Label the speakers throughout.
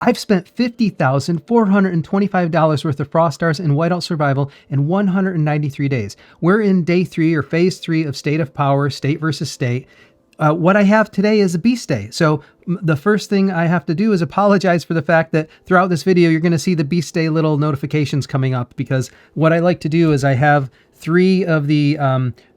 Speaker 1: I've spent $50,425 worth of Frost Stars in Whiteout Survival in 193 days. We're in day 3 or phase 3 of State of Power, state versus state. What I have today is a beast day. So the first thing I have to do is apologize for the fact that throughout this video, you're going to see the beast day little notifications coming up, because what I like to do is I have 3 of the,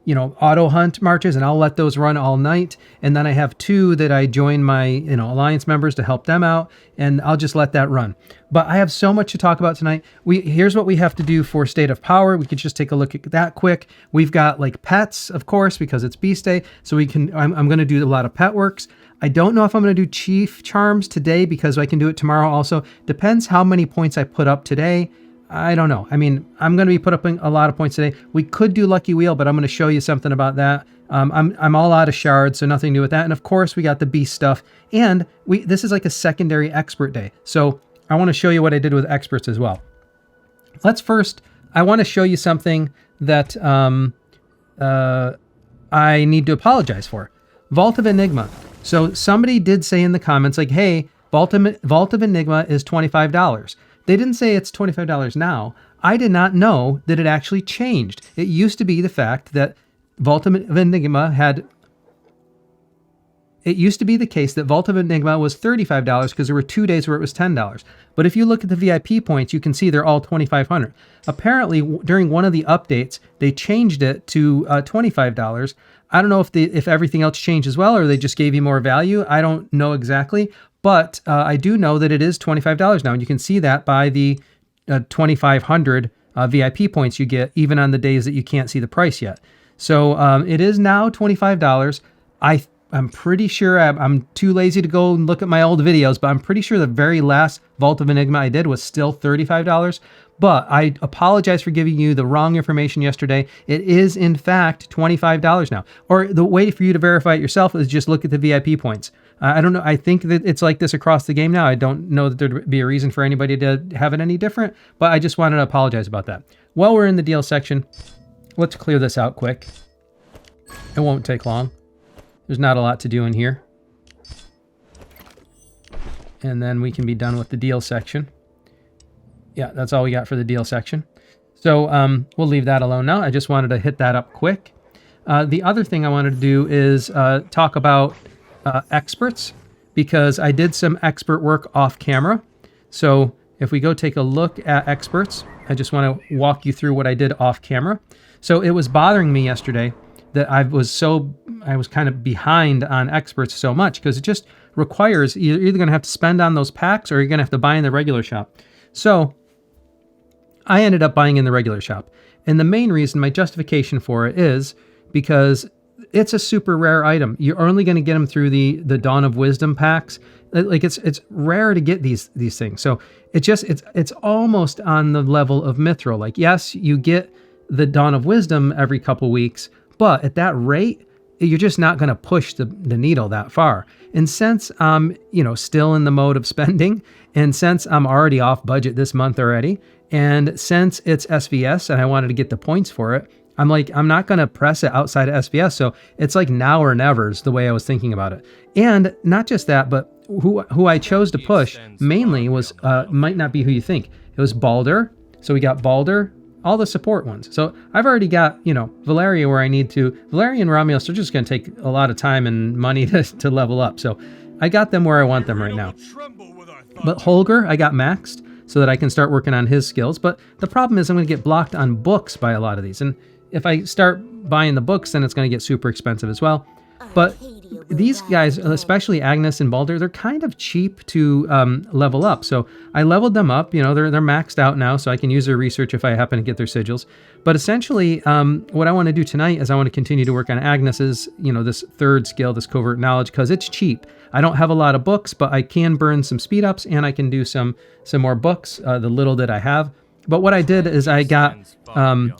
Speaker 1: auto hunt marches, and I'll let those run all night. And then I have 2 that I join my, alliance members to help them out, and I'll just let that run. But I have so much to talk about tonight. Here's what we have to do for State of Power. We could just take a look at that quick. We've got like pets, of course, because it's Beast Day. So I'm going to do a lot of pet works. I don't know if I'm going to do Chief Charms today, because I can do it tomorrow also. Depends how many points I put up today. I don't know. I mean, I'm going to be put up a lot of points today. We could do Lucky Wheel, but I'm going to show you something about that. I'm all out of shards, so nothing to do with that. And of course, we got the beast stuff. And this is like a secondary expert day. So I want to show you what I did with experts as well. I want to show you something that I need to apologize for. Vault of Enigma. So somebody did say in the comments, like, hey, Vault of Enigma is $25. They didn't say it's $25 now. I did not know that it actually changed. It used to be the fact that Vault of Enigma it used to be the case that Vault of Enigma was $35 because there were 2 days where it was $10. But if you look at the VIP points, you can see they're all $2,500. Apparently, during one of the updates, they changed it to $25. I don't know if everything else changed as well, or they just gave you more value. I don't know exactly. But I do know that it is $25 now, and you can see that by the 2,500 VIP points you get, even on the days that you can't see the price yet. So it is now $25. I'm pretty sure I'm too lazy to go and look at my old videos, but I'm pretty sure the very last Vault of Enigma I did was still $35. But I apologize for giving you the wrong information yesterday. It is, in fact, $25 now. Or the way for you to verify it yourself is just look at the VIP points. I don't know. I think that it's like this across the game now. I don't know that there'd be a reason for anybody to have it any different, but I just wanted to apologize about that. While we're in the deal section, let's clear this out quick. It won't take long. There's not a lot to do in here. And then we can be done with the deal section. Yeah, that's all we got for the deal section. So we'll leave that alone now. I just wanted to hit that up quick. The other thing I wanted to do is talk about experts, because I did some expert work off camera. So if we go take a look at experts, I just want to walk you through what I did off camera. So it was bothering me yesterday that I was kind of behind on experts so much, because it just requires, you're either going to have to spend on those packs or you're going to have to buy in the regular shop. So I ended up buying in the regular shop. And the main reason, my justification for it, is because it's a super rare item. You're only going to get them through the Dawn of Wisdom packs. Like it's rare to get these things. So it's almost on the level of Mithril. Like, yes, you get the Dawn of Wisdom every couple weeks, but at that rate, you're just not going to push the needle that far. And since I'm, still in the mode of spending, and since I'm already off budget this month already, and since it's SvS and I wanted to get the points for it, I'm like, I'm not going to press it outside of SvS. So it's like now or never is the way I was thinking about it. And not just that, but who I chose to push mainly was, might not be who you think. It was Balder. So we got Balder, all the support ones. So I've already got, Valeria where I need to. Valeria and Romulus are just going to take a lot of time and money to level up. So I got them where I want them right now. But Holger, I got maxed so that I can start working on his skills. But the problem is I'm going to get blocked on books by a lot of these. And if I start buying the books, then it's going to get super expensive as well. But these guys, especially Agnes and Balder, they're kind of cheap to level up. So I leveled them up. They're maxed out now, so I can use their research if I happen to get their sigils. But essentially, what I want to do tonight is I want to continue to work on Agnes's, this third skill, this covert knowledge, because it's cheap. I don't have a lot of books, but I can burn some speed ups, and I can do some more books, the little that I have. But what I did is I got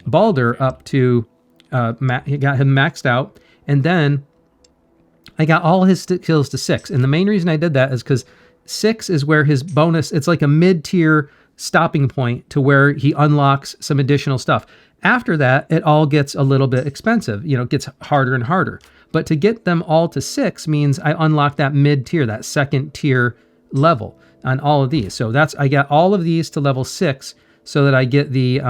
Speaker 1: Balder up to, got him maxed out, and then I got all his skills to 6. And the main reason I did that is because 6 is where his bonus, it's like a mid-tier stopping point to where he unlocks some additional stuff. After that, it all gets a little bit expensive. It gets harder and harder. But to get them all to 6 means I unlock that mid-tier, that second tier level. on all of these. So that's, I got all of these to level 6 so that I get the,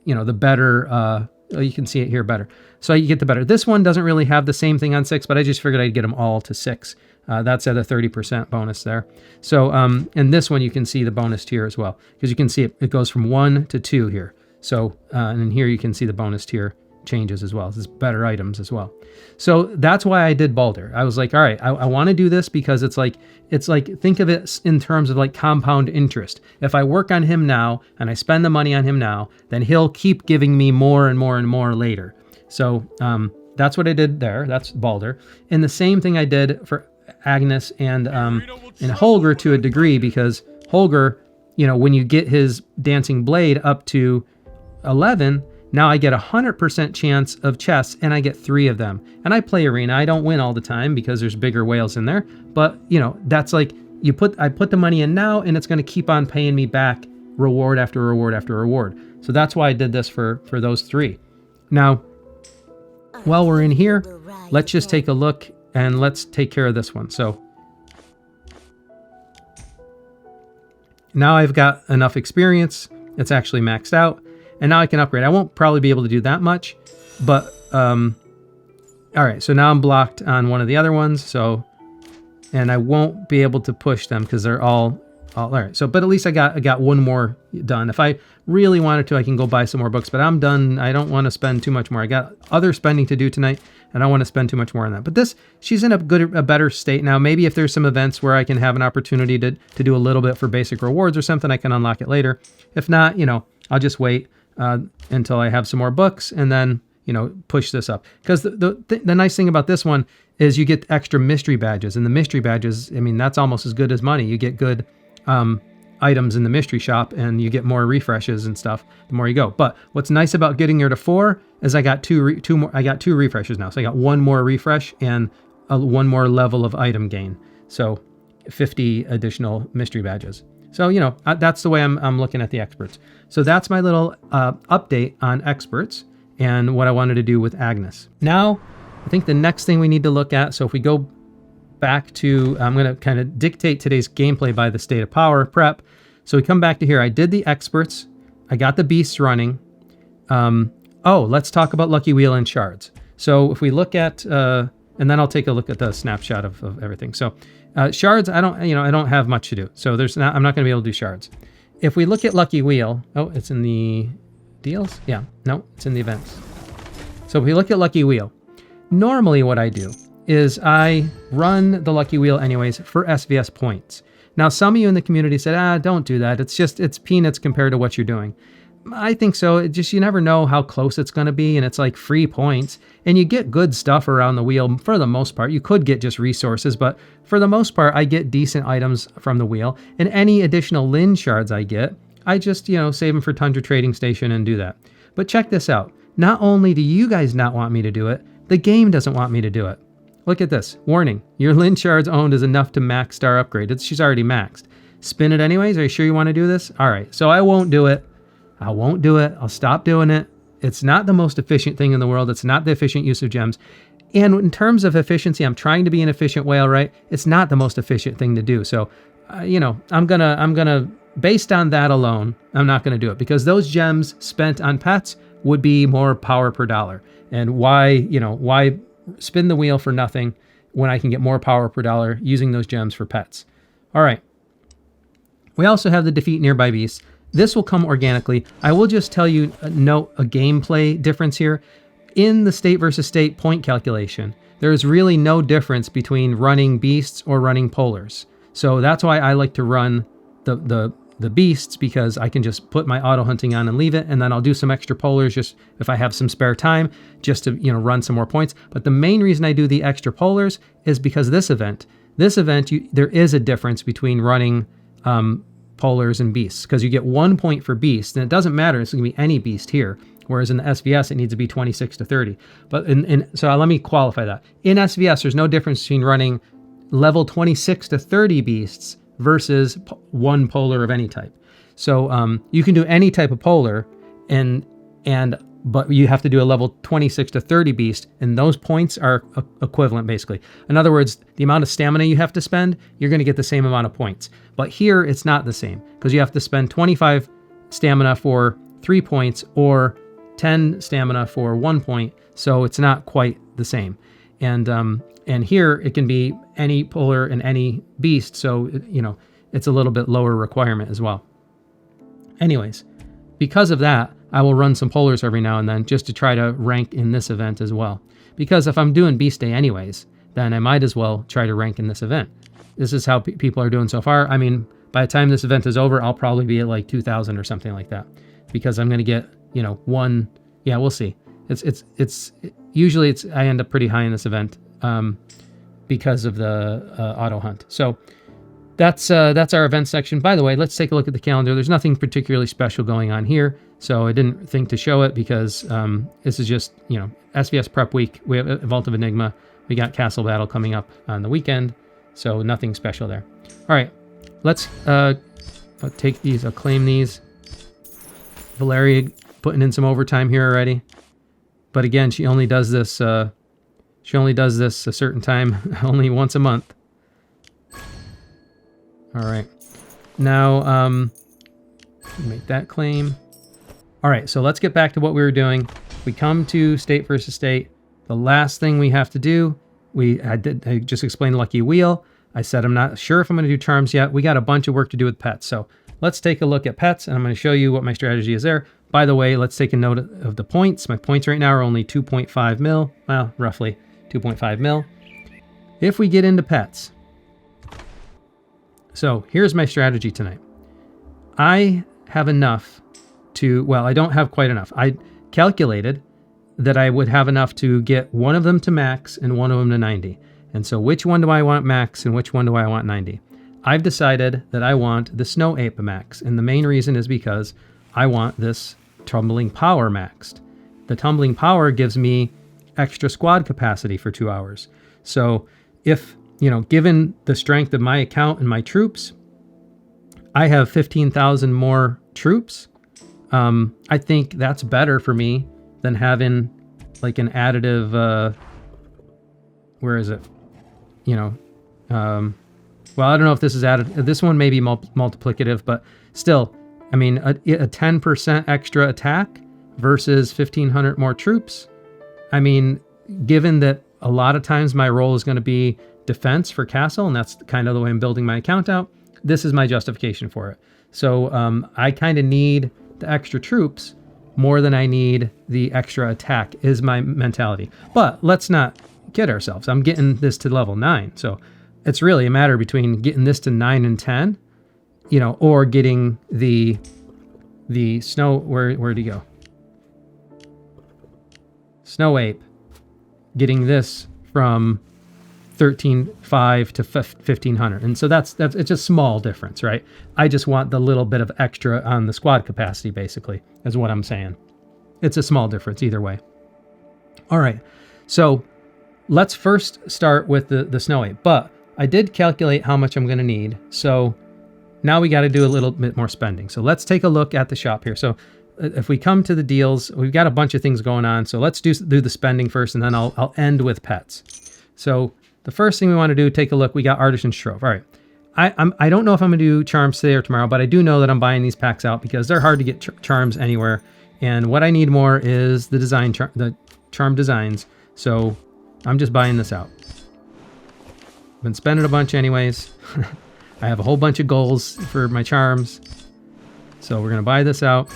Speaker 1: you know, the better, oh, you can see it here better. So you get the better. This one doesn't really have the same thing on 6, but I just figured I'd get them all to 6. That's at a 30% bonus there. So, and this one you can see the bonus tier as well, because you can see it goes from 1 to 2 here. So, and then here you can see the bonus tier changes as well. It's better items as well. So that's why I did Balder. I was like, all right, I want to do this because it's like, think of it in terms of like compound interest. If I work on him now and I spend the money on him now, then he'll keep giving me more and more and more later. So that's what I did there. That's Balder. And the same thing I did for Agnes and Holger to a degree, because Holger, you know, when you get his dancing blade up to 11, now I get 100% chance of chests, and I get 3 of them. And I play arena. I don't win all the time because there's bigger whales in there, but you know, that's like I put the money in now, and it's going to keep on paying me back reward after reward after reward. So that's why I did this for those 3. Now, while we're in here, let's just take a look and let's take care of this one. So now I've got enough experience. It's actually maxed out. And now I can upgrade. I won't probably be able to do that much, but all right. So now I'm blocked on one of the other ones. So, and I won't be able to push them because they're all right. So, but at least I got one more done. If I really wanted to, I can go buy some more books, but I'm done. I don't want to spend too much more. I got other spending to do tonight, and I don't want to spend too much more on that. But this, she's in a better state now. Maybe if there's some events where I can have an opportunity to do a little bit for basic rewards or something, I can unlock it later. If not, you know, I'll just wait until I have some more books and then, you know, push this up. Because the nice thing about this one is you get extra mystery badges, and the mystery badges, I mean, that's almost as good as money. You get good items in the mystery shop, and you get more refreshes and stuff the more you go. But what's nice about getting her to 4 is I got two refreshes now. So I got 1 more refresh and 1 more level of item gain. So 50 additional mystery badges. So, you know, that's the way I'm looking at the experts. So that's my little update on experts and what I wanted to do with Agnes. Now, I think the next thing we need to look at, so if we go back to, I'm going to kind of dictate today's gameplay by the state of power prep. So we come back to here. I did the experts. I got the beasts running. Oh, let's talk about Lucky Wheel and shards. So if we look at, and then I'll take a look at the snapshot of everything. So shards, I don't have much to do. So I'm not going to be able to do shards. If we look at Lucky Wheel, oh, it's in the deals? Yeah, no, it's in the events. So if we look at Lucky Wheel, normally what I do is I run the Lucky Wheel anyways for SvS points. Now, some of you in the community said, don't do that. It's peanuts compared to what you're doing. I think so. You never know how close it's going to be, and it's like free points, and you get good stuff around the wheel for the most part. You could get just resources, but for the most part, I get decent items from the wheel, and any additional Lin shards I get, I just, save them for Tundra Trading Station and do that. But check this out. Not only do you guys not want me to do it, the game doesn't want me to do it. Look at this. Warning. Your Lin shards owned is enough to max star upgrade. She's already maxed. Spin it anyways? Are you sure you want to do this? All right. So I won't do it. I won't do it. I'll stop doing it. It's not the most efficient thing in the world. It's not the efficient use of gems. And in terms of efficiency, I'm trying to be an efficient whale, right? It's not the most efficient thing to do. So, I'm gonna, based on that alone, I'm not gonna do it, because those gems spent on pets would be more power per dollar. And why spin the wheel for nothing when I can get more power per dollar using those gems for pets? All right. We also have the defeat nearby beasts. This will come organically. I will just tell you, note a gameplay difference here. In the state versus state point calculation, there is really no difference between running beasts or running polars. So that's why I like to run the beasts, because I can just put my auto hunting on and leave it, and then I'll do some extra polars just if I have some spare time, just to run some more points. But the main reason I do the extra polars is because this event, there is a difference between running polars and beasts, because you get 1 point for beast, and it doesn't matter, it's going to be any beast here, whereas in the SvS it needs to be 26 to 30. But so let me qualify that. In SvS, there's no difference between running level 26 to 30 beasts versus 1 polar of any type. So you can do any type of polar, and but you have to do a level 26 to 30 beast, and those points are equivalent basically. In other words, the amount of stamina you have to spend, you're going to get the same amount of points. But here it's not the same, because you have to spend 25 stamina for 3 points or 10 stamina for 1 point, so it's not quite the same. And here it can be any puller and any beast, so you know, it's a little bit lower requirement as well. Anyways, because of that, I will run some pullers every now and then just to try to rank in this event as well. Because if I'm doing Beast Day anyways, then I might as well try to rank in this event. This is how people are doing so far. I mean, by the time this event is over, I'll probably be at like 2,000 or something like that. Because I'm going to get, you know, one, yeah, we'll see. Usually I end up pretty high in this event because of the auto hunt. So that's our event section. By the way, let's take a look at the calendar. There's nothing particularly special going on here, so I didn't think to show it because this is just, you know, SvS prep week. We have Vault of Enigma. We got Castle Battle coming up on the weekend, so nothing special there. All right, let's take these. I'll claim these. Valeria putting in some overtime here already, but again, she only does this. She only does this a certain time, only once a month. All right, now make that claim. All right, so let's get back to what we were doing. We come to state versus state. The last thing we have to do, I just explained Lucky Wheel. I said I'm not sure if I'm going to do charms yet. We got a bunch of work to do with pets. So let's take a look at pets, and I'm going to show you what my strategy is there. By the way, let's take a note of the points. My points right now are only 2.5 mil. Well, roughly 2.5 mil. If we get into pets, so here's my strategy tonight. I have enough to, well, I don't have quite enough. I calculated that I would have enough to get one of them to max and one of them to 90. And so which one do I want max and which one do I want 90? I've decided that I want the Snow Ape max. And the main reason is because I want this Tumbling Power maxed. The Tumbling Power gives me extra squad capacity for 2 hours. So if, you know, given the strength of my account and my troops, I have 15,000 more troops. I think that's better for me than having like an additive, where is it? You know, well, I don't know if this is added. This one may be multiplicative, but still, I mean, a 10% extra attack versus 1,500 more troops. I mean, given that a lot of times my role is going to be defense for castle, and that's kind of the way I'm building my account out, this is my justification for it. So I kind of need the extra troops more than I need the extra attack is my mentality. But let's not kid ourselves. I'm getting this to level 9. So it's really a matter between getting this to 9 and 10, you know, or getting the snow, where'd he go? Snow Ape, getting this from 13.5 to 1,500. And so that's it's a small difference, right? I just want the little bit of extra on the squad capacity, basically, is what I'm saying. It's a small difference either way. All right, so let's first start with the Snow Ape. But I did calculate how much I'm going to need. So now we got to do a little bit more spending. So let's take a look at the shop here. So if we come to the deals, we've got a bunch of things going on. So let's do the spending first, and then I'll end with pets. So the first thing we want to do, take a look. We got Artisan's Trove. All right. I don't know if I'm going to do charms today or tomorrow, but I do know that I'm buying these packs out because they're hard to get charms anywhere. And what I need more is the the charm designs. So I'm just buying this out. Been spending a bunch anyways. I have a whole bunch of goals for my charms. So we're going to buy this out.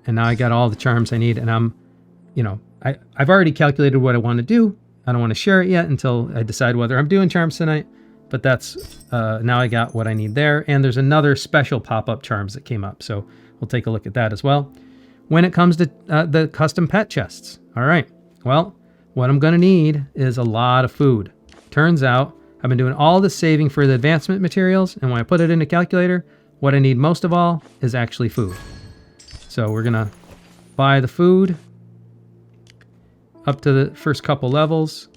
Speaker 1: And now I got all the charms I need, and I'm, you know, I've already calculated what I want to do. I don't want to share it yet until I decide whether I'm doing charms tonight, but that's, now I got what I need there. And there's another special pop-up charms that came up, so we'll take a look at that as well. When it comes to the custom pet chests, all right, well, what I'm going to need is a lot of food. Turns out I've been doing all this saving for the advancement materials, and when I put it in a calculator, what I need most of all is actually food. So we're going to buy the food up to the first couple levels,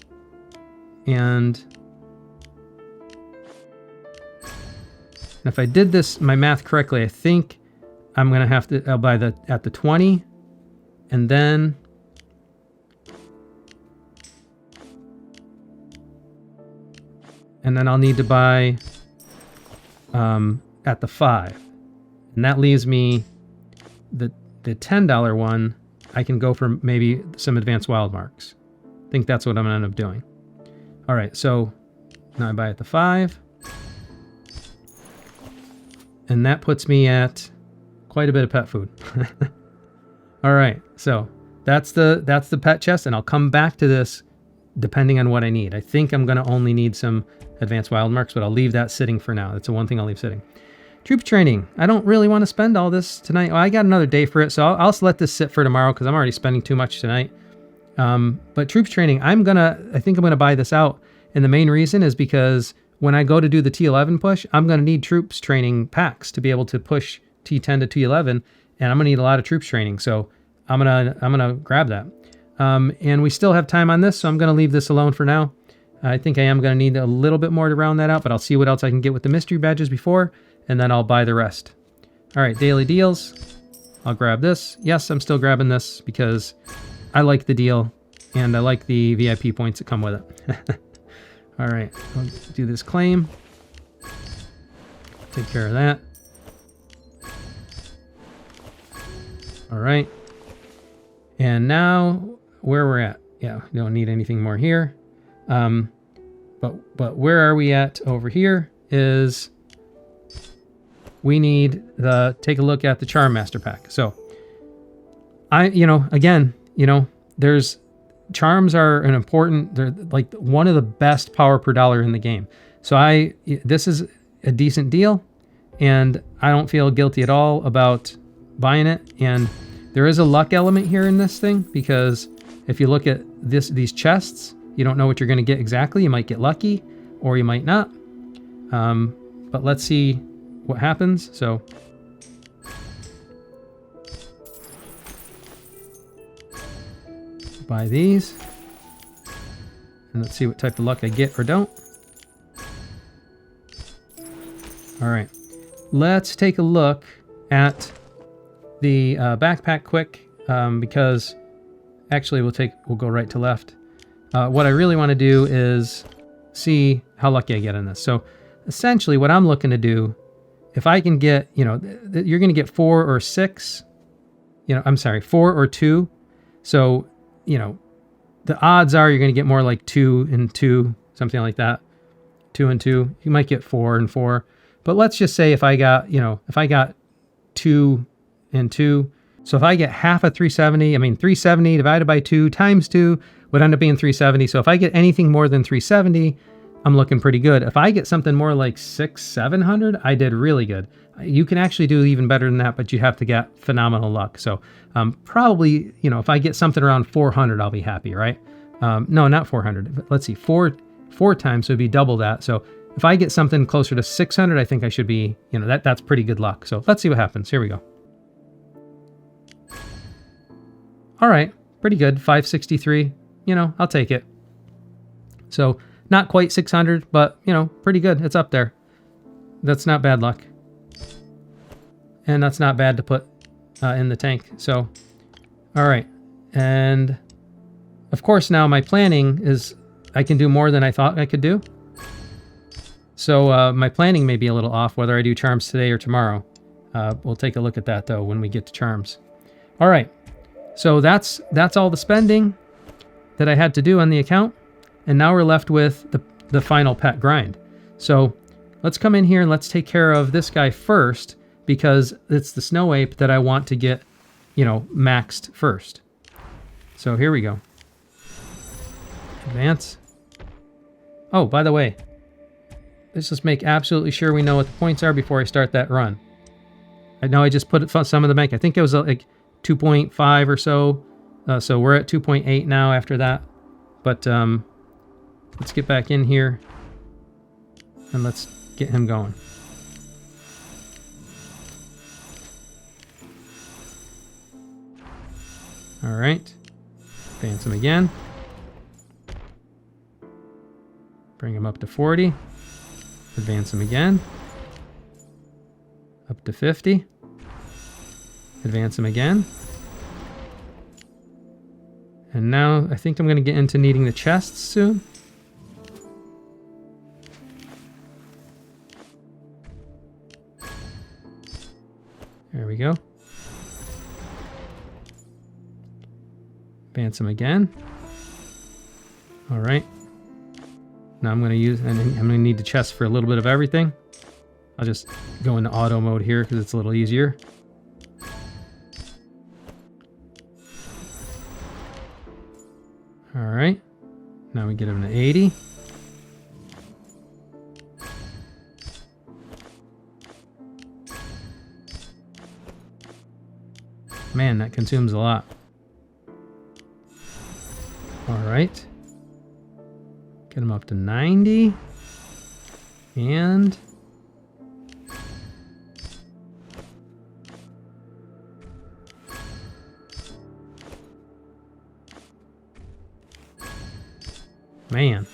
Speaker 1: and if I did this, my math correctly, I think I'm going to have to, I'll buy at the 20, and then I'll need to buy at the 5. And that leaves me the $10 one. I can go for maybe some advanced wild marks. I think that's what I'm going to end up doing. All right, so now I buy at the 5. And that puts me at quite a bit of pet food. All right, so that's the pet chest, and I'll come back to this depending on what I need. I think I'm going to only need some advanced wild marks, but I'll leave that sitting for now. That's the one thing I'll leave sitting. Troop training. I don't really want to spend all this tonight. Well, I got another day for it, so I'll let this sit for tomorrow because I'm already spending too much tonight. But troops training, I think I'm gonna buy this out, and the main reason is because when I go to do the T11 push, I'm gonna need troops training packs to be able to push T10 to T11, and I'm gonna need a lot of troops training. So I'm gonna grab that. And we still have time on this, so I'm gonna leave this alone for now. I think I am gonna need a little bit more to round that out, but I'll see what else I can get with the mystery badges before, and then I'll buy the rest. All right, daily deals. I'll grab this. Yes, I'm still grabbing this because I like the deal and I like the VIP points that come with it. All right, I'll do this claim. Take care of that. All right. And now where we're at. Yeah, we don't need anything more here. But where are we at over here is we need take a look at the Charm Master Pack. So there's charms are they're like one of the best power per dollar in the game. So this is a decent deal and I don't feel guilty at all about buying it. And there is a luck element here in this thing because if you look at these chests, you don't know what you're going to get exactly. You might get lucky or you might not. But let's see what happens. So buy these and let's see what type of luck I get or don't. All right, let's take a look at the backpack quick because actually we'll go right to left. What I really want to do is see how lucky I get in this. So essentially what I'm looking to do, if I can get, you're going to get 4 or 6, 4 or 2. So, the odds are you're going to get more like 2 and 2, something like that. 2 and 2. You might get 4 and 4. But let's just say if I got 2 and 2. So if I get half of 370, 370 divided by 2 times 2 would end up being 370. So if I get anything more than 370, I'm looking pretty good. If I get something more like 600-700, I did really good. You can actually do even better than that, but you have to get phenomenal luck. So probably, if I get something around 400, I'll be happy, right? No, not 400. Let's see, four times would be double that. So if I get something closer to 600, I think I should be, that's pretty good luck. So let's see what happens. Here we go. All right, pretty good. 563, I'll take it. So not quite 600, but, pretty good. It's up there. That's not bad luck. And that's not bad to put in the tank. So, all right. And of course, now my planning is I can do more than I thought I could do. So my planning may be a little off, whether I do charms today or tomorrow. We'll take a look at that, though, when we get to charms. All right. So that's all the spending that I had to do on the account. And now we're left with the final pet grind. So let's come in here and let's take care of this guy first because it's the snow ape that I want to get, maxed first. So here we go. Advance. Oh, by the way, let's just make absolutely sure we know what the points are before I start that run. I know I just put some of the bank. I think it was like 2.5 or so. So we're at 2.8 now after that. But let's get back in here and let's get him going. All right. Advance him again. Bring him up to 40. Advance him again. Up to 50. Advance him again. And now I think I'm going to get into needing the chests soon. There we go. Advance him again. All right. Now I'm going to need the chest for a little bit of everything. I'll just go into auto mode here because it's a little easier. All right. Now we get him to 80. Man, that consumes a lot. All right. Get him up to 90. And man.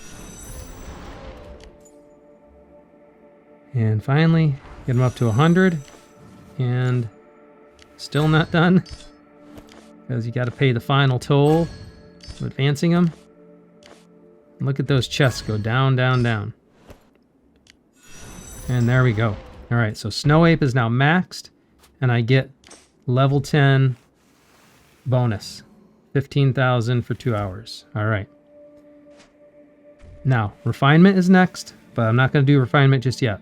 Speaker 1: And finally, get him up to 100. And still not done. Because you got to pay the final toll of advancing them. Look at those chests go down, down, down. And there we go. All right, so Snow Ape is now maxed. And I get level 10 bonus. 15,000 for 2 hours. All right. Now, refinement is next, but I'm not going to do refinement just yet.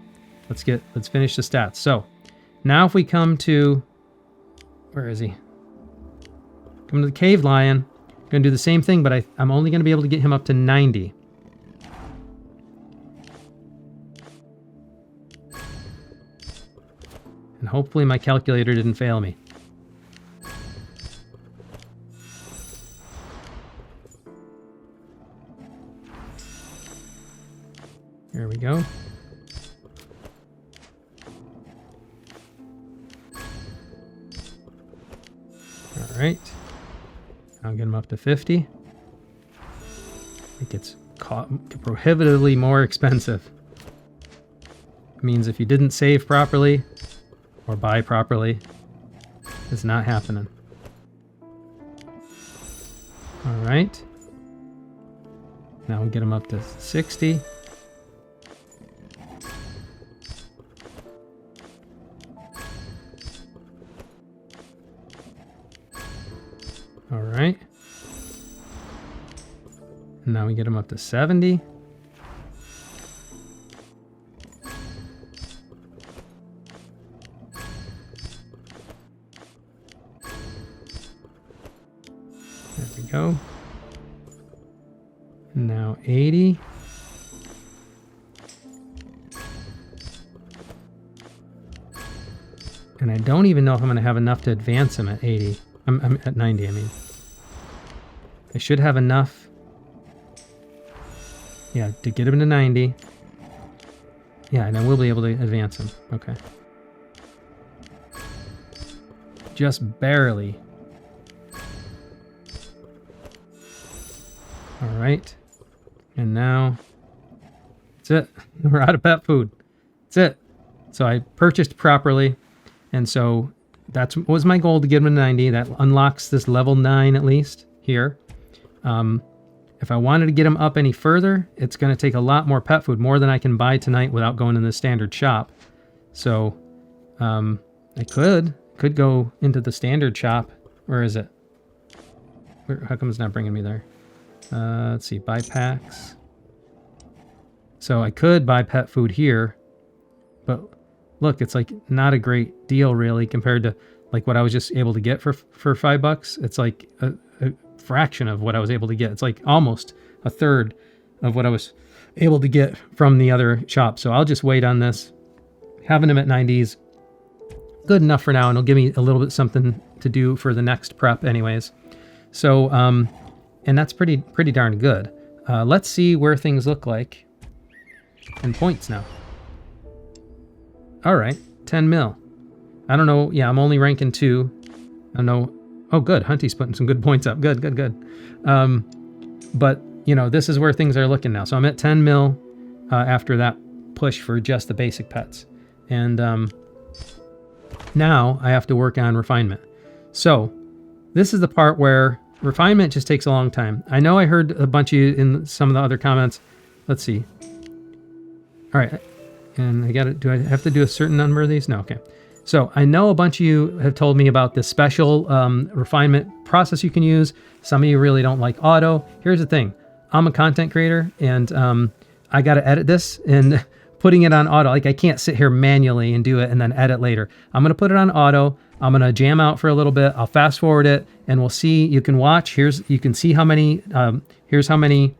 Speaker 1: Let's finish the stats. So, now if we come to, where is he? Come to the Cave Lion. I'm going to do the same thing, but I'm only going to be able to get him up to 90. And hopefully my calculator didn't fail me. There we go. All right. I'll get them up to 50. It gets prohibitively more expensive. It means if you didn't save properly or buy properly, it's not happening. All right. Now we'll get them up to 60. All right. Now we get them up to 70. There we go. Now 80. And I don't even know if I'm going to have enough to advance him at 80. I'm at 90, I mean. I should have enough. Yeah, to get him to 90. Yeah, and I will be able to advance him. Okay. Just barely. All right. And now, that's it. We're out of pet food. That's it. So I purchased properly. And so that was my goal, to get him to 90. That unlocks this level 9 at least here. If I wanted to get him up any further, it's going to take a lot more pet food, more than I can buy tonight without going in the standard shop. So I could go into the standard shop. Where is it? How come it's not bringing me there? Let's see, buy packs. So I could buy pet food here, but look, it's like not a great deal really compared to like what I was just able to get for $5. It's like a fraction of what I was able to get. It's like almost a third of what I was able to get from the other shop. So I'll just wait on this. Having them at 90s, good enough for now, and it'll give me a little bit something to do for the next prep anyways. So, and that's pretty darn good. Let's see where things look like in points now. All right, 10 mil. I don't know. Yeah, I'm only ranking 2. I don't know. Oh, good. Hunty's putting some good points up. Good. But, you know, this is where things are looking now. So I'm at 10 mil after that push for just the basic pets. And now I have to work on refinement. So this is the part where refinement just takes a long time. I know I heard a bunch of you in some of the other comments. Let's see. All right. And I got it. Do I have to do a certain number of these? No. Okay. So I know a bunch of you have told me about this special refinement process you can use. Some of you really don't like auto. Here's the thing. I'm a content creator, and I got to edit this, and putting it on auto, like I can't sit here manually and do it and then edit later. I'm going to put it on auto. I'm going to jam out for a little bit. I'll fast forward it, and we'll see. You can watch. You can see how many, here's how many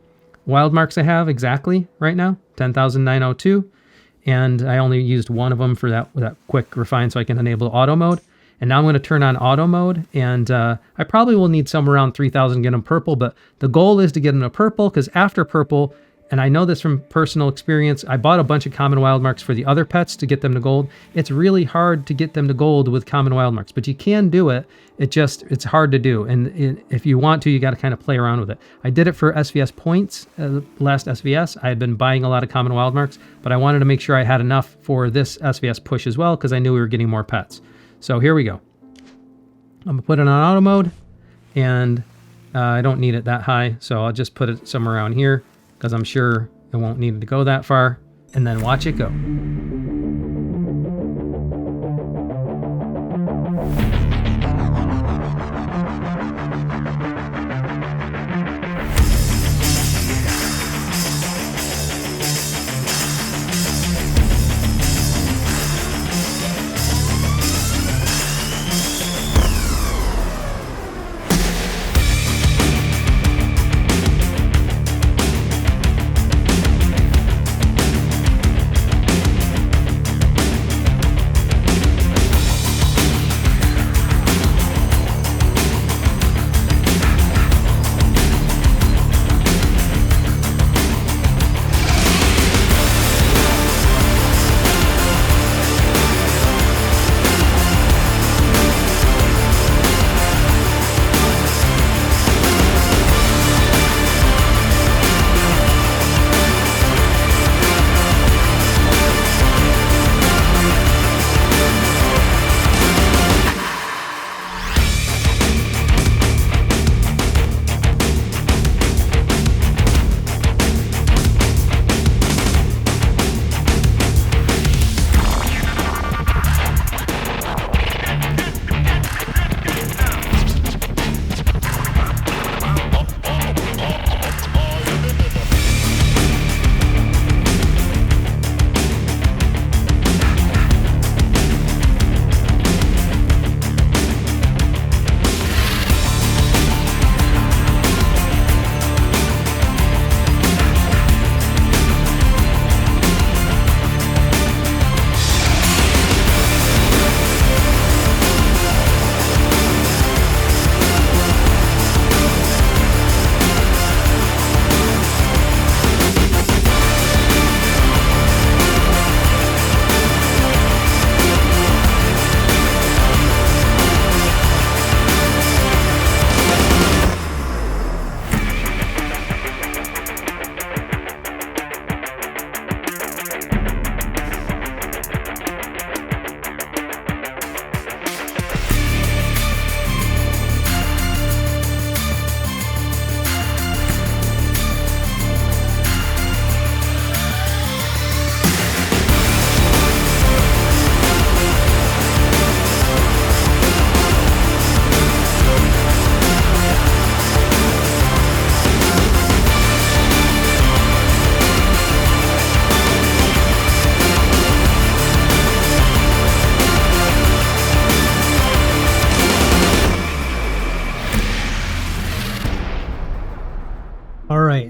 Speaker 1: wild marks I have exactly right now, 10,902. And I only used one of them for that quick refine so I can enable auto mode. And now I'm going to turn on auto mode, and I probably will need somewhere around 3,000 to get them purple, but the goal is to get them to purple, because after purple, and I know this from personal experience, I bought a bunch of common wild marks for the other pets to get them to gold. It's really hard to get them to gold with common wild marks, but you can do it. It's hard to do. And if you want to, you got to kind of play around with it. I did it for SvS points, last SvS. I had been buying a lot of common wild marks, but I wanted to make sure I had enough for this SvS push as well, because I knew we were getting more pets. So here we go. I'm gonna put it on auto mode, and I don't need it that high, so I'll just put it somewhere around here, because I'm sure it won't need to go that far, and then watch it go.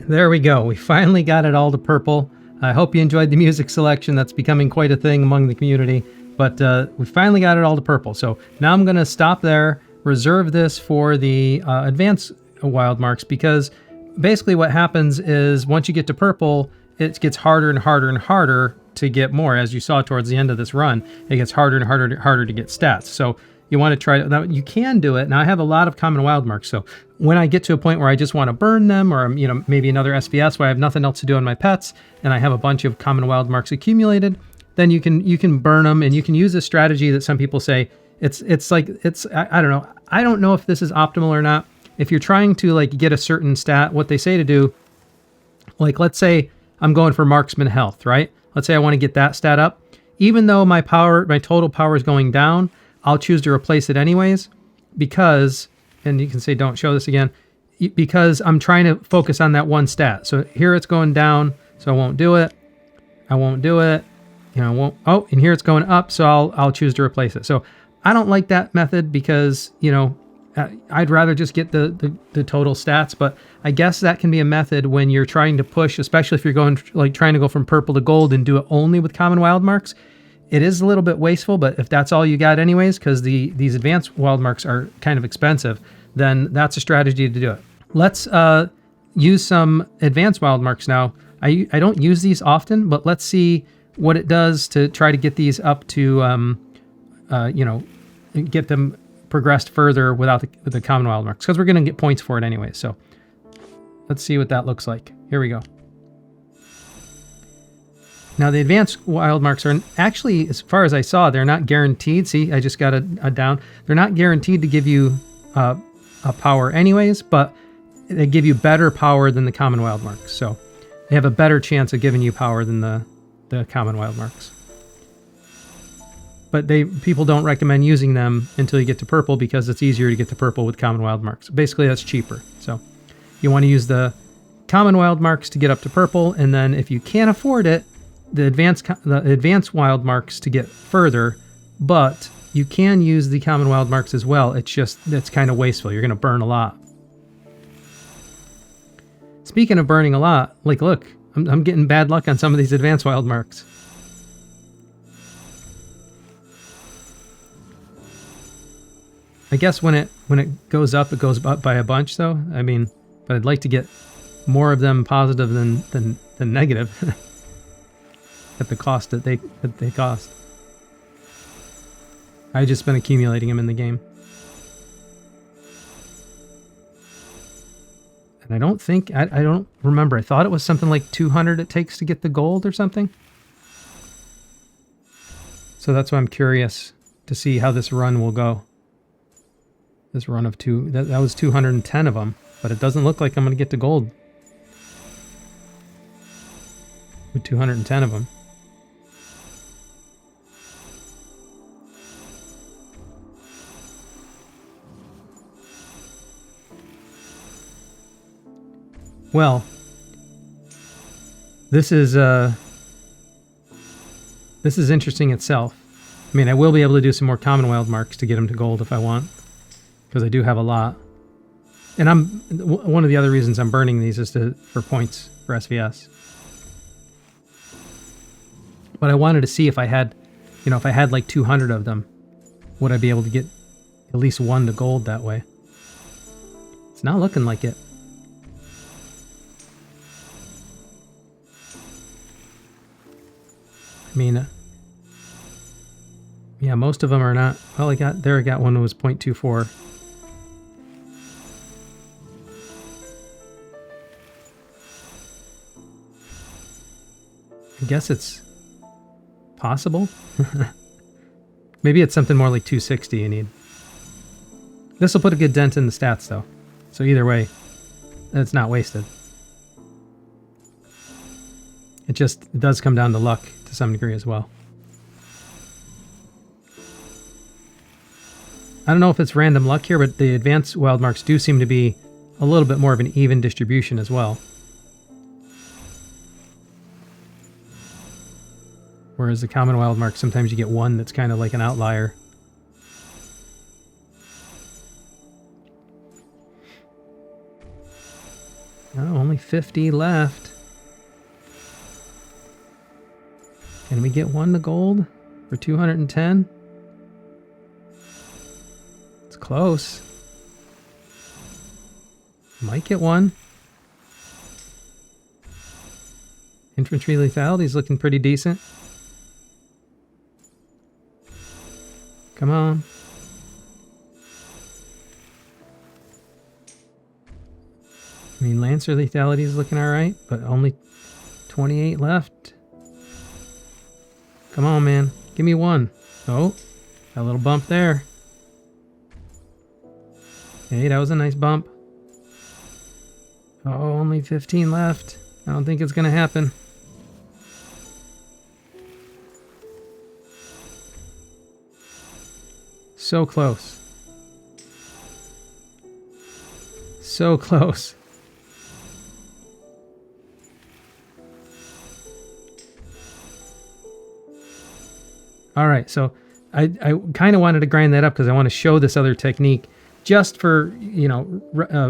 Speaker 1: There we go. We finally got it all to purple. I hope you enjoyed the music selection. That's becoming quite a thing among the community. But we finally got it all to purple. So now I'm going to stop there, reserve this for the advanced wild marks, because basically what happens is once you get to purple, it gets harder and harder and harder to get more. As you saw towards the end of this run, it gets harder and harder to get stats. So you want to try to, now you can do it. Now I have a lot of common wild marks. So when I get to a point where I just want to burn them, or maybe another SvS where I have nothing else to do on my pets, and I have a bunch of common wild marks accumulated, then you can burn them, and you can use a strategy that some people say It's like, I don't know. I don't know if this is optimal or not. If you're trying to like get a certain stat, what they say to do, like let's say I'm going for marksman health, right? Let's say I want to get that stat up. Even though my total power is going down, I'll choose to replace it anyways because, and you can say don't show this again, because I'm trying to focus on that one stat. So here it's going down, so I won't do it. I won't do it. You know, I won't. Oh, and here it's going up, so I'll choose to replace it. So I don't like that method because, you know, I'd rather just get the total stats, but I guess that can be a method when you're trying to push, especially if you're going like trying to go from purple to gold and do it only with common wild marks. It is a little bit wasteful, but if that's all you got anyways, because these advanced wild marks are kind of expensive, then that's a strategy to do it. Let's use some advanced wild marks now. I don't use these often, but let's see what it does to try to get these up to, you know, get them progressed further without the common wild marks, because we're going to get points for it anyway. So let's see what that looks like. Here we go. Now the advanced wild marks are actually, as far as I saw, they're not guaranteed. See, I just got a down. They're not guaranteed to give you a power anyways, but they give you better power than the common wild marks. So they have a better chance of giving you power than the common wild marks. But people don't recommend using them until you get to purple because it's easier to get to purple with common wild marks. Basically, that's cheaper. So you want to use the common wild marks to get up to purple, and then if you can't afford it, the advanced wild marks to get further. But you can use the common wild marks as well. It's kind of wasteful. You're going to burn a lot. Speaking of burning a lot, like look, I'm getting bad luck on some of these advanced wild marks. I guess when it goes up, it goes up by a bunch though. I mean, but I'd like to get more of them positive than negative at the cost that they cost. I've just been accumulating them in the game. And I don't think, I don't remember. I thought it was something like 200 it takes to get the gold or something. So that's why I'm curious to see how this run will go. This run of that was 210 of them, but it doesn't look like I'm going to get to gold with 210 of them. Well, this is interesting itself. I mean, I will be able to do some more common wild marks to get them to gold if I want, because I do have a lot. And one of the other reasons I'm burning these is for points for SvS. But I wanted to see if I had, you know, if I had like 200 of them, would I be able to get at least one to gold that way? It's not looking like it. I mean, yeah, most of them are not. Well, I got one that was 0.24. I guess it's possible. Maybe it's something more like 260 you need. This will put a good dent in the stats though. So either way, it's not wasted. It does come down to luck to some degree as well. I don't know if it's random luck here, but the advanced wild marks do seem to be a little bit more of an even distribution as well. Whereas the common wild marks, sometimes you get one that's kind of like an outlier. Oh, only 50 left. Can we get one to gold for 210? It's close. Might get one. Infantry lethality is looking pretty decent. Come on. I mean, Lancer lethality is looking alright, but only 28 left. Come on, man. Give me one. Oh, got a little bump there. Okay, that was a nice bump. Oh, only 15 left. I don't think it's going to happen. So close. So close. All right, so I kind of wanted to grind that up because I want to show this other technique just for, you know,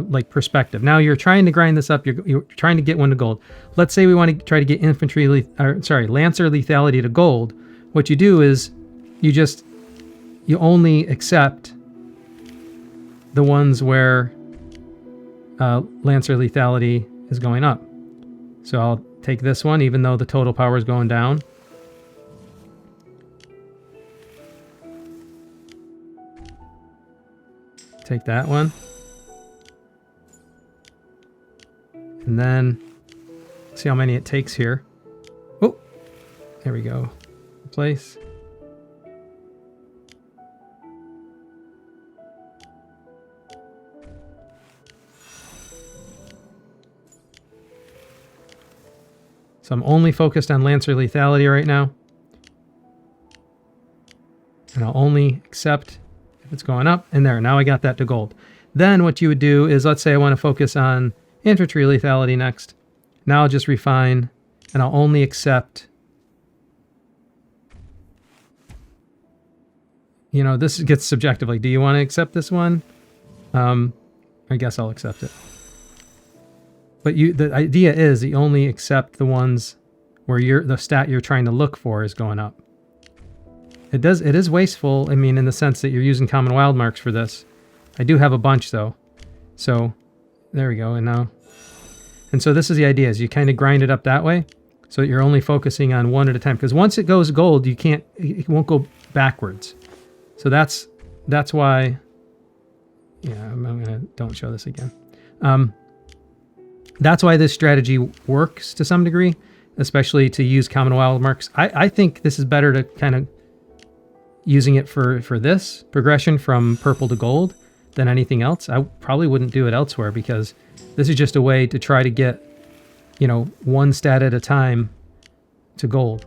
Speaker 1: like perspective. Now you're trying to grind this up. You're trying to get one to gold. Let's say we want to try to get Lancer lethality to gold. What you do is you only accept the ones where Lancer lethality is going up. So I'll take this one, even though the total power is going down. Take that one. And then see how many it takes here. Oh, there we go. Replace. So I'm only focused on Lancer lethality right now. And I'll only accept if it's going up. And there, now I got that to gold. Then what you would do is, let's say I want to focus on infantry lethality next. Now I'll just refine and I'll only accept, you know, this gets subjective. Like, do you want to accept this one? I guess I'll accept it. But the idea is you only accept the ones where the stat you're trying to look for is going up. It is wasteful, I mean, in the sense that you're using common wild marks for this. I do have a bunch though. So there we go. And so this is the idea, is you kind of grind it up that way. So you're only focusing on one at a time, because once it goes gold, it won't go backwards. So that's why, yeah, don't show this again. That's why this strategy works to some degree, especially to use common wild marks. I think this is better to kind of using it for this progression from purple to gold than anything else. I probably wouldn't do it elsewhere, because this is just a way to try to get, you know, one stat at a time to gold.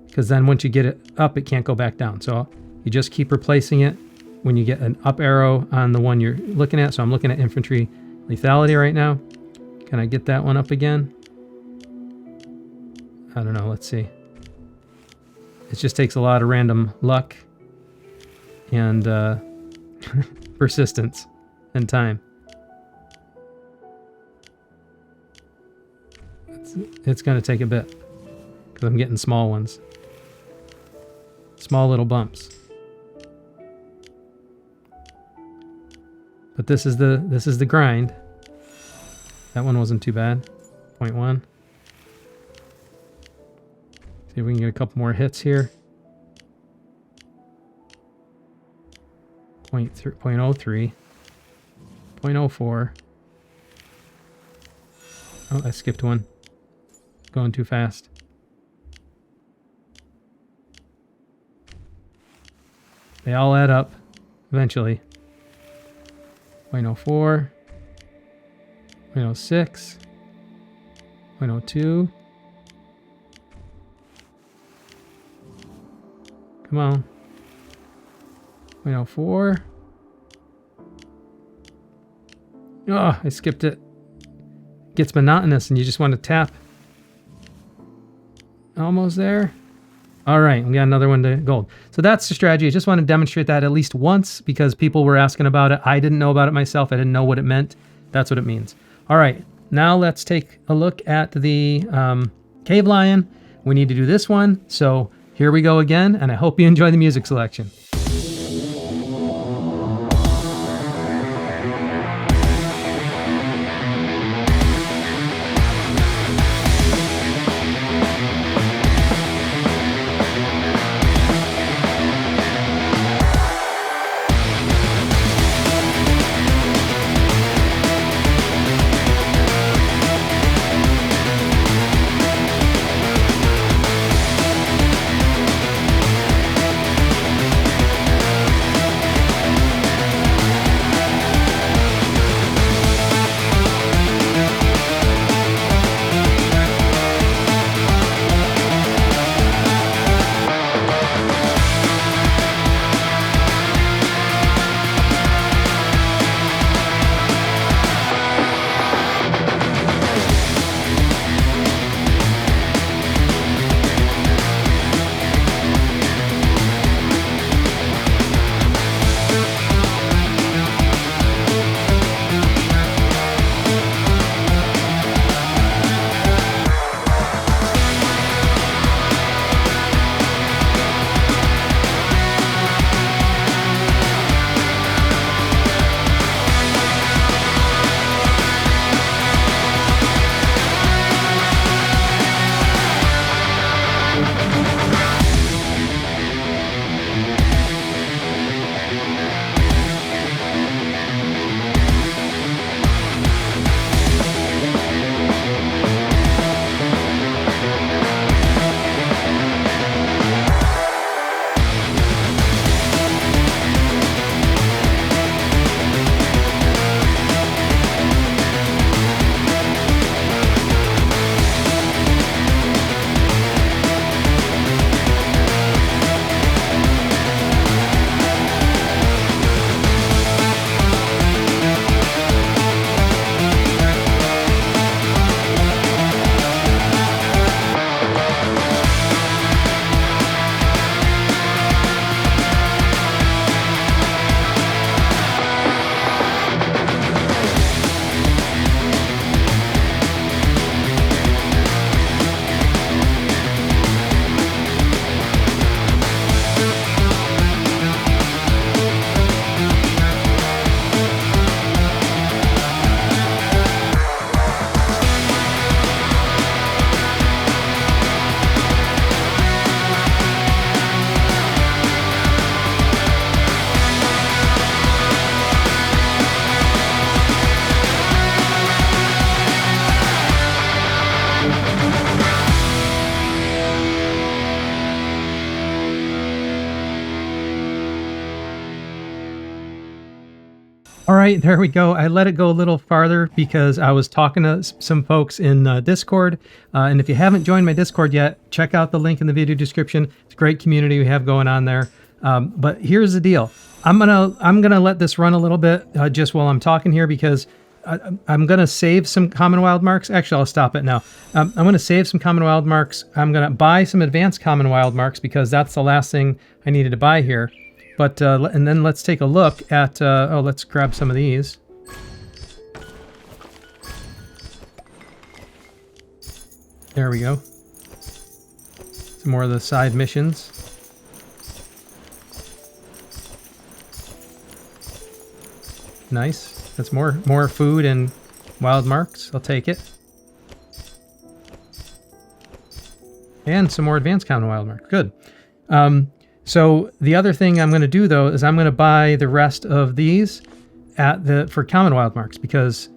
Speaker 1: Because then once you get it up, it can't go back down. So you just keep replacing it when you get an up arrow on the one you're looking at. So I'm looking at infantry lethality right now. Can I get that one up again? I don't know. Let's see. It just takes a lot of random luck and persistence and time. It's going to take a bit because I'm getting small ones. Small little bumps. But this is the grind. That one wasn't too bad. 0.1. See if we can get a couple more hits here. 0.03. 0.04. Oh, I skipped one. Going too fast. They all add up eventually. 0.04. 0.06. 0.02. Come on. 0.04. Oh, I skipped it. Gets monotonous and you just want to tap. Almost there. All right, we got another one to gold. So that's the strategy. I just want to demonstrate that at least once because people were asking about it. I didn't know about it myself. I didn't know what it meant. That's what it means. All right, now let's take a look at the cave lion. We need to do this one. So here we go again, and I hope you enjoy the music selection. right, there we go. I let it go a little farther because I was talking to some folks in Discord. And if you haven't joined my Discord yet, check out the link in the video description. It's a great community we have going on there. But here's the deal. I'm gonna let this run a little bit just while I'm talking here because I'm gonna save some common wild marks. Actually, I'll stop it now. I'm gonna save some common wild marks. I'm gonna buy some advanced common wild marks because that's the last thing I needed to buy here. But, and then let's take a look at, oh, let's grab some of these. There we go. Some more of the side missions. Nice. That's more food and wild marks. I'll take it. And some more advanced common wild marks. Good. So the other thing I'm going to do though is I'm going to buy the rest of these for common wild marks because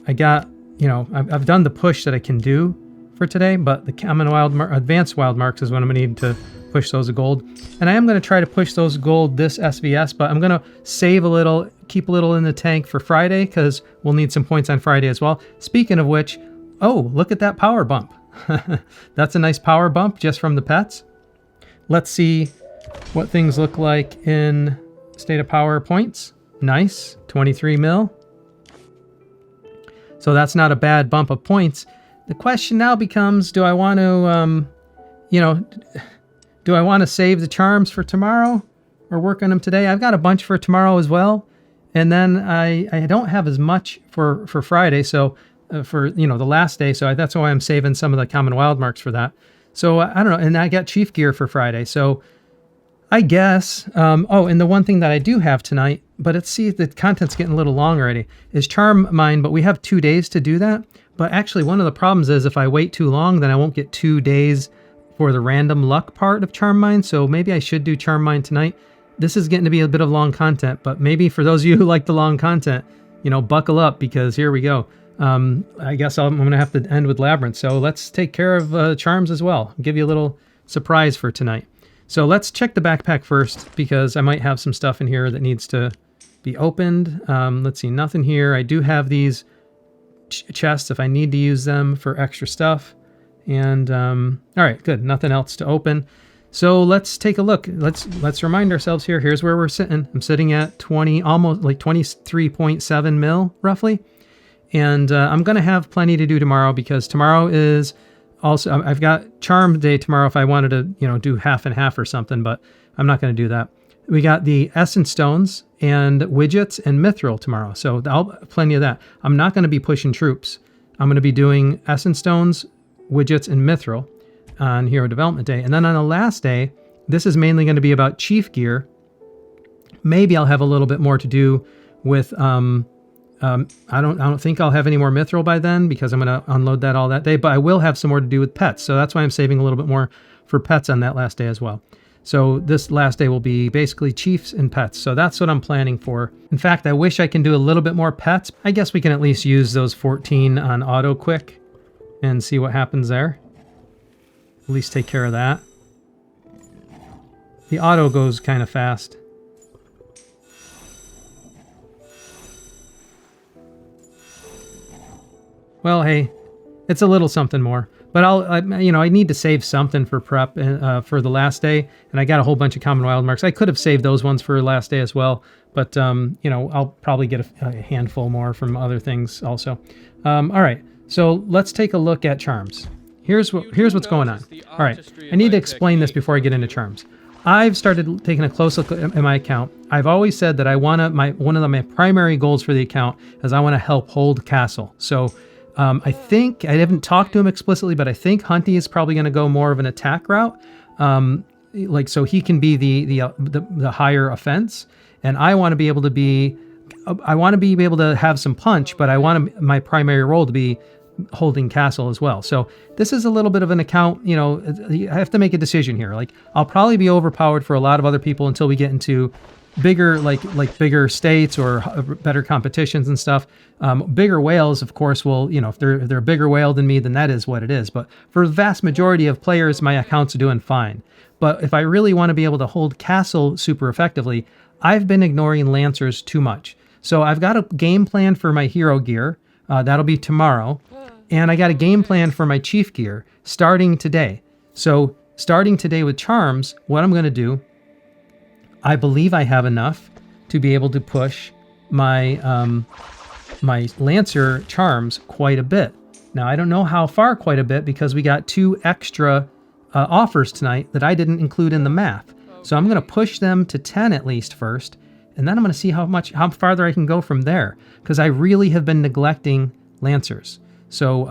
Speaker 1: I got, you know, I've done the push that I can do for today, but the common advanced wild marks is what I'm going to need to push those gold. And I am going to try to push those gold this SvS, but I'm going to save a little, keep a little in the tank for Friday because we'll need some points on Friday as well. Speaking of which, oh, look at that power bump. That's a nice power bump just from the pets. Let's see what things look like in state of power points. Nice, 23 mil. So that's not a bad bump of points. The question now becomes, do I want to, you know, do I want to save the charms for tomorrow or work on them today? I've got a bunch for tomorrow as well. And then I don't have as much for Friday. So for, you know, the last day. So that's why I'm saving some of the common wild marks for that. So I don't know. And I got chief gear for Friday. So I guess, oh, and the one thing that I do have tonight, but let's see if the content's getting a little long already, is Charm Mine, but we have 2 days to do that. But actually, one of the problems is if I wait too long, then I won't get 2 days for the random luck part of Charm Mine, so maybe I should do Charm Mine tonight. This is getting to be a bit of long content, but maybe for those of you who like the long content, you know, buckle up because here we go. I guess I'm going to have to end with Labyrinth, so let's take care of Charms as well. I'll give you a little surprise for tonight. So let's check the backpack first because I might have some stuff in here that needs to be opened. Let's see, nothing here. I do have these chests if I need to use them for extra stuff. And all right, good. Nothing else to open. So let's take a look. Let's remind ourselves here. Here's where we're sitting. I'm sitting at 20, almost like 23.7 mil roughly. And I'm going to have plenty to do tomorrow because tomorrow is also, I've got Charm Day tomorrow if I wanted to, you know, do half and half or something, but I'm not going to do that. We got the Essence Stones and Widgets and Mithril tomorrow. So plenty of that. I'm not going to be pushing troops. I'm going to be doing Essence Stones, Widgets, and Mithril on Hero Development Day. And then on the last day, this is mainly going to be about Chief Gear. Maybe I'll have a little bit more to do with, I don't think I'll have any more Mithril by then because I'm going to unload that all that day, but I will have some more to do with pets. So that's why I'm saving a little bit more for pets on that last day as well. So this last day will be basically chiefs and pets. So that's what I'm planning for. In fact, I wish I can do a little bit more pets. I guess we can at least use those 14 on auto quick and see what happens there. At least take care of that. The auto goes kind of fast. Well, hey, it's a little something more. But I need to save something for prep for the last day, and I got a whole bunch of common wild marks. I could have saved those ones for last day as well, but I'll probably get a handful more from other things also. All right, so let's take a look at charms. Here's what's going on. All right, I need to explain this before I get into charms. I've started taking a close look at my account. I've always said that I want to one of my primary goals for the account is I want to help hold castle. So. I think, I haven't talked to him explicitly, but I think Hunty is probably going to go more of an attack route. So he can be the higher offense. And I want to be able to be, able to have some punch, but I want my primary role to be holding castle as well. So this is a little bit of an account, I have to make a decision here. Like I'll probably be overpowered for a lot of other people until we get into bigger, like bigger states or better competitions and stuff. Bigger whales, of course, will, if they're a bigger whale than me, then that is what it is. But for the vast majority of players, my accounts are doing fine. But if I really want to be able to hold castle super effectively, I've been ignoring lancers too much. So I've got a game plan for my hero gear. That'll be tomorrow. And I got a game plan for my chief gear starting today. So starting today with charms, what I'm going to do, I believe I have enough to be able to push my my Lancer charms quite a bit. Now, I don't know how far quite a bit because we got 2 extra offers tonight that I didn't include in the math. So I'm going to push them to 10 at least first, and then I'm going to see how farther I can go from there, because I really have been neglecting Lancers. So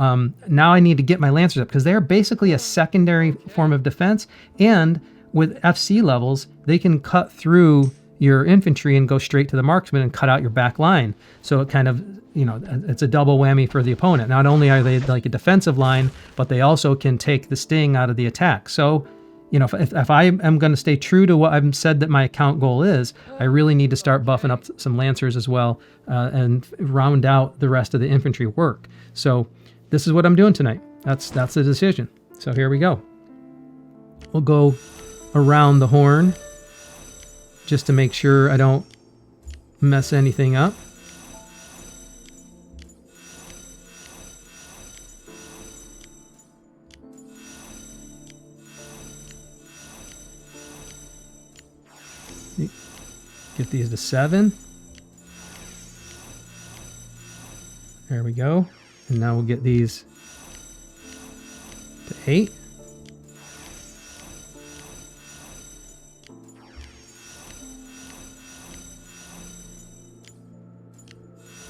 Speaker 1: now I need to get my Lancers up, because they're basically a secondary form of defense, and with FC levels, they can cut through your infantry and go straight to the marksman and cut out your back line. So it kind of, you know, it's a double whammy for the opponent. Not only are they like a defensive line, but they also can take the sting out of the attack. So, you know, if I am going to stay true to what I've said that my account goal is, I really need to start buffing up some Lancers as well and round out the rest of the infantry work. So this is what I'm doing tonight. That's the decision. So here we go. We'll go around the horn just to make sure I don't mess anything up. Get these to 7. There we go. And now we'll get these to 8.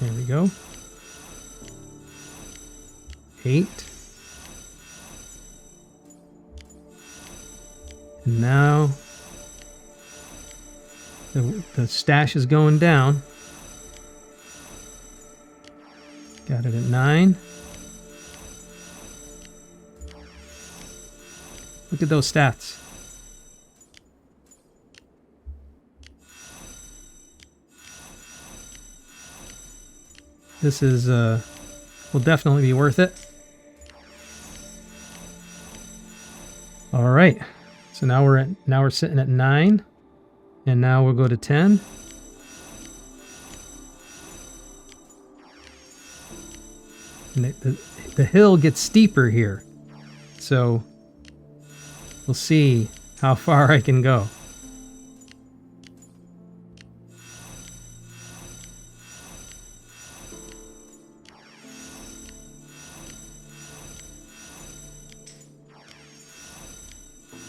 Speaker 1: There we go. 8. And now the stash is going down. Got it at 9. Look at those stats. This is will definitely be worth it. All right. So now we're sitting at 9, and now we'll go to 10. And the hill gets steeper here, so we'll see how far I can go.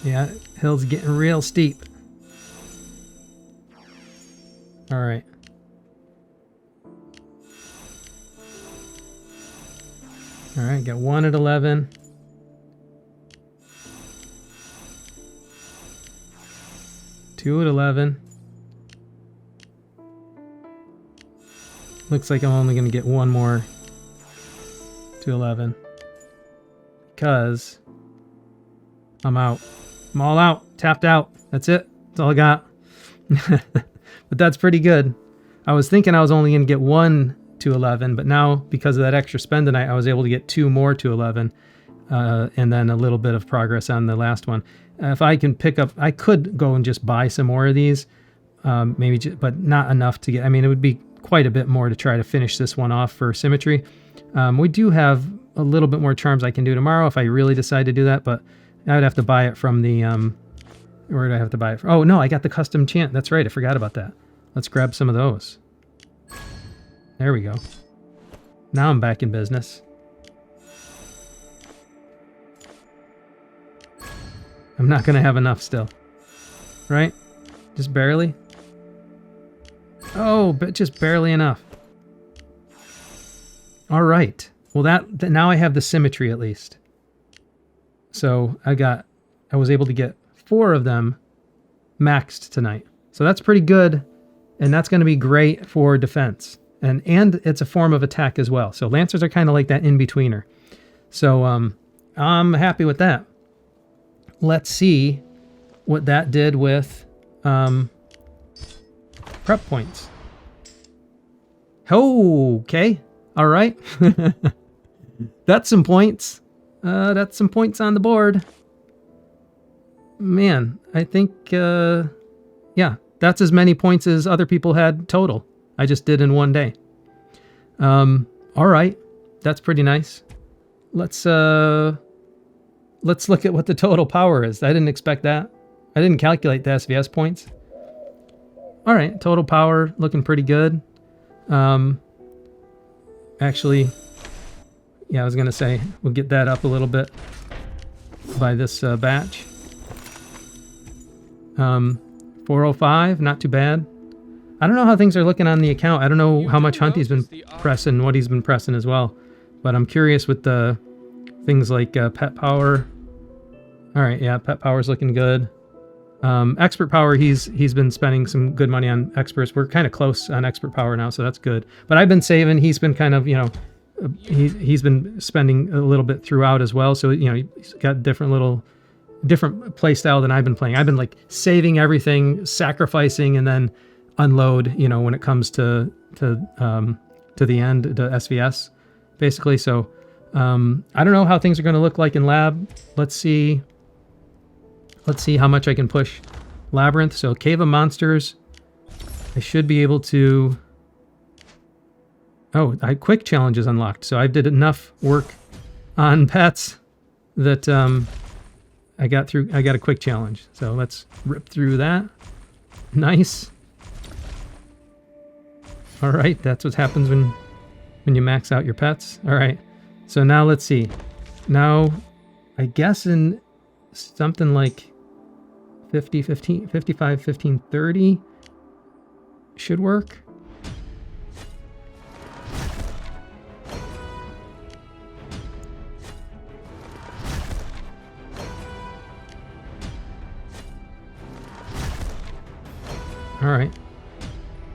Speaker 1: Yeah, hill's getting real steep. All right. All right, got 1 at 11. Two at 11. Looks like I'm only going to get 1 more to 11. Because I'm out. I'm all out. Tapped out. That's it. That's all I got. But that's pretty good. I was thinking I was only going to get 1 to 11, but now because of that extra spend tonight, I was able to get 2 more to 11, and then a little bit of progress on the last one. If I can pick up, I could go and just buy some more of these, maybe, but not enough to get. I mean, it would be quite a bit more to try to finish this one off for symmetry. We do have a little bit more charms I can do tomorrow if I really decide to do that, but I would have to buy it from the, where do I have to buy it from? Oh, no, I got the custom chant. That's right. I forgot about that. Let's grab some of those. There we go. Now I'm back in business. I'm not going to have enough still. Right? Just barely? Oh, but just barely enough. All right. Well, now I have the symmetry at least. So I was able to get 4 of them maxed tonight. So that's pretty good, and that's going to be great for defense. And it's a form of attack as well. So Lancers are kind of like that in-betweener. So I'm happy with that. Let's see what that did with prep points. Oh, okay. All right. That's some points. That's some points on the board. Man, I think, yeah, that's as many points as other people had total. I just did in one day. All right, that's pretty nice. Let's look at what the total power is. I didn't expect that. I didn't calculate the SvS points. All right, total power looking pretty good. Actually, yeah, I was gonna say we'll get that up a little bit by this batch. 405, not too bad. I don't know how things are looking on the account. I don't know how much Hunty's been pressing, what he's been pressing as well. But I'm curious with the things like pet power. All right, yeah, pet power's looking good. Expert power, he's been spending some good money on experts. We're kind of close on expert power now, so that's good. But I've been saving. He's been kind of, you know, he's been spending a little bit throughout as well. So, you know, he's got different play style than I've been playing. I've been like saving everything, sacrificing, and then unload, you know, when it comes to the end, the SvS, basically. So I don't know how things are going to look like in lab. Let's see how much I can push Labyrinth. So Cave of Monsters, I should be able to... Oh, quick challenge is unlocked. So I did enough work on pets that I got a quick challenge. So let's rip through that. Nice. All right, that's what happens when you max out your pets. All right, so now let's see. Now, I guess in something like 50, 15, 55, 15, 30 should work. All right,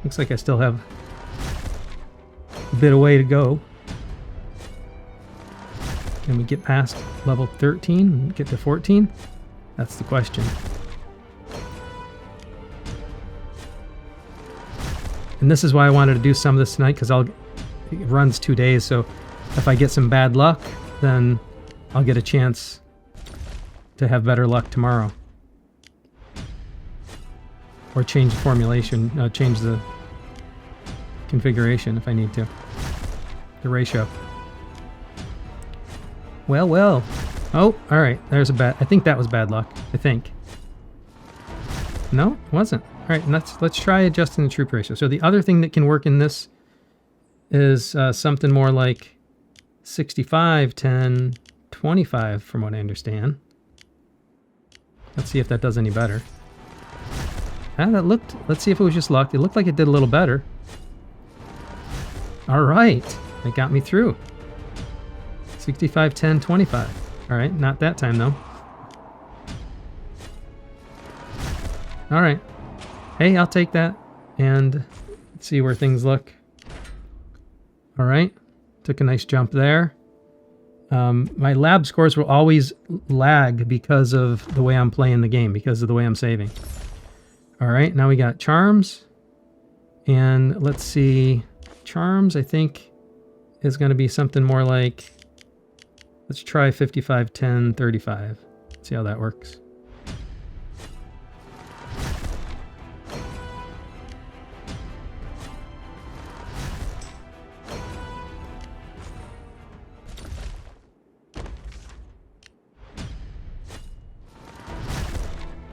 Speaker 1: looks like I still have a bit of way to go. Can we get past level 13 and get to 14? That's the question. And this is why I wanted to do some of this tonight, because it runs 2 days, so if I get some bad luck, then I'll get a chance to have better luck tomorrow. Or change the formulation, change the configuration if I need to. The ratio. Well. Oh, all right. There's I think that was bad luck. I think. No, it wasn't. All right, let's try adjusting the troop ratio. So the other thing that can work in this is something more like 65, 10, 25, from what I understand. Let's see if that does any better. Let's see if it was just luck. It looked like it did a little better. All right, it got me through. 65, 10, 25. All right, not that time though. All right. Hey, I'll take that. And let's see where things look. All right, took a nice jump there. My lab scores will always lag because of the way I'm playing the game, because of the way I'm saving. All right, now we got charms. And let's see, charms I think is going to be something more like, let's try 55, 10, 35. See how that works.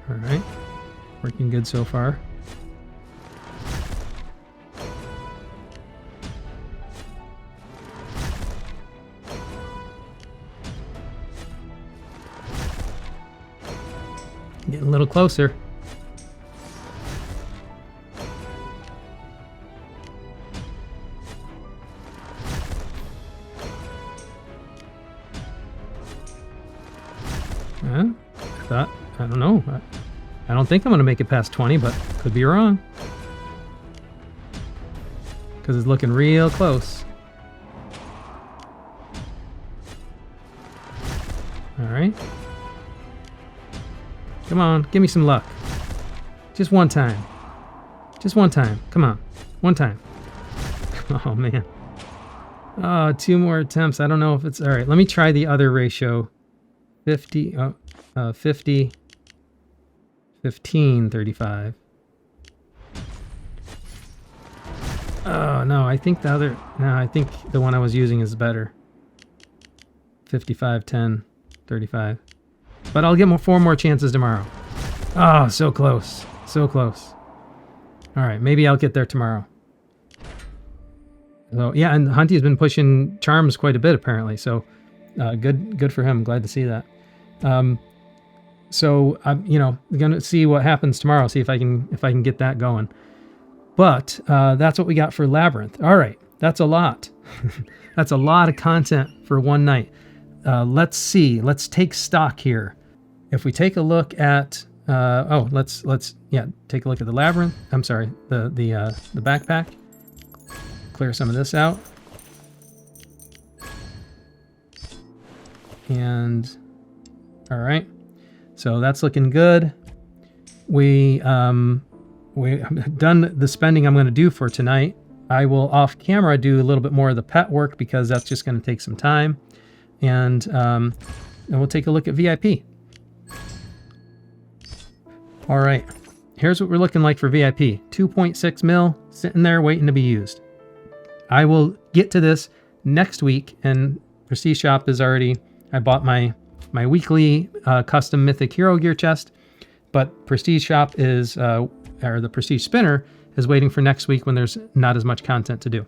Speaker 1: All right, working good so far. Getting a little closer. I don't know. I don't think I'm going to make it past 20, but could be wrong. Because it's looking real close. All right. Come on, give me some luck. Just one time. Just one time. Come on. One time. Oh, man. Oh, 2 more attempts. I don't know if it's... All right, let me try the other ratio. 50... 50... 15, 35. Oh, no, I think I think the one I was using is better. 55, 10, 35. But I'll get 4 more chances tomorrow. Oh, so close. So close. All right, maybe I'll get there tomorrow. So, yeah, and Hunty's been pushing charms quite a bit, apparently. So, good for him. Glad to see that. So, I'm, going to see what happens tomorrow. See if I can get that going. But that's what we got for Labyrinth. All right, that's a lot. That's a lot of content for one night. Let's see. Let's take stock here. If we take a look at let's take a look at the Labyrinth. I'm sorry, the backpack. Clear some of this out. And all right, so that's looking good. We've done the spending I'm going to do for tonight. I will off camera do a little bit more of the pet work because that's just going to take some time. And we'll take a look at VIP. All right, here's what we're looking like for VIP. 2.6 mil sitting there waiting to be used. I will get to this next week, and Prestige Shop is already, I bought my weekly custom Mythic Hero Gear chest, but Prestige Shop is, or the Prestige Spinner is waiting for next week when there's not as much content to do.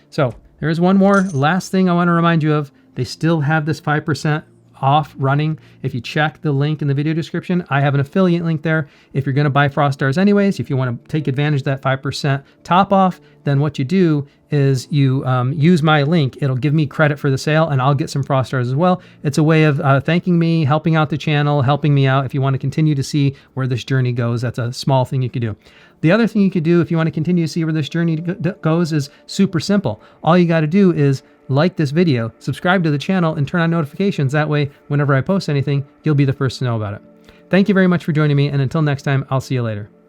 Speaker 1: So there's one more last thing I want to remind you of. They still have this 5% off running. If you check the link in the video description, I have an affiliate link there. If you're going to buy Frost Stars anyways, if you want to take advantage of that 5% top off, then what you do is you use my link. It'll give me credit for the sale, and I'll get some Frost Stars as well. It's a way of thanking me, helping out the channel, helping me out. If you want to continue to see where this journey goes, that's a small thing you could do. The other thing you could do if you want to continue to see where this journey goes is super simple. All you got to do is like this video, subscribe to the channel, and turn on notifications. That way, whenever I post anything, you'll be the first to know about it. Thank you very much for joining me, and until next time, I'll see you later.